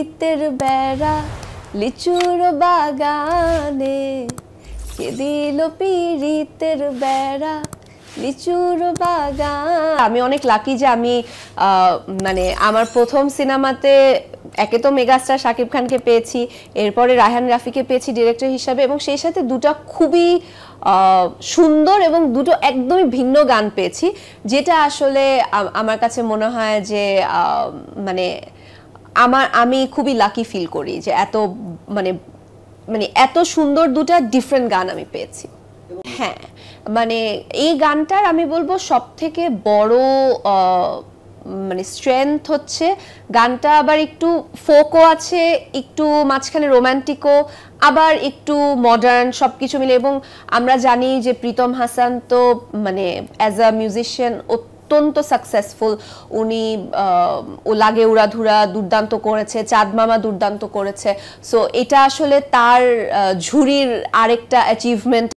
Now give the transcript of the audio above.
পিরিতের বেড়া লিচুর বাগানে, কে দিল পিরিতের বেড়া লিচুর বাগান। আমি অনেক লাকি যে আমি মানে আমার প্রথম সিনেমাতে একে তো মেগাস্টার শাকিব খানকে পেয়েছি, এরপরে রায়হান রাফিকে পেয়েছি ডিরেক্টর হিসাবে, এবং সেই সাথে দুটো খুবই সুন্দর এবং দুটো একদমই ভিন্ন গান পেয়েছি, যেটা আসলে আমার কাছে মনে হয় যে মানে আমি খুবই লাকি ফিল করি যে এত মানে মানে এত সুন্দর দুটো ডিফারেন্ট গান আমি পেয়েছি। হ্যাঁ, মানে এই গানটার আমি বলবো সব থেকে বড় মানে স্ট্রেংথ হচ্ছে গানটা আবার একটু ফোকও আছে, একটু মাঝখানে রোমান্টিকও, আবার একটু মডার্ন, সবকিছু মিলে। এবং আমরা জানি যে প্রীতম হাসান তো মানে অ্যাজ আ মিউজিশিয়ান অত্যন্ত সাকসেসফুল। উনি ও লাগে উড়াধুরা দুর্দান্ত করেছে, চাঁদ মামা দুর্দান্ত করেছে। সো এটা আসলে তার ঝুরির আরেকটা অ্যাচিভমেন্ট।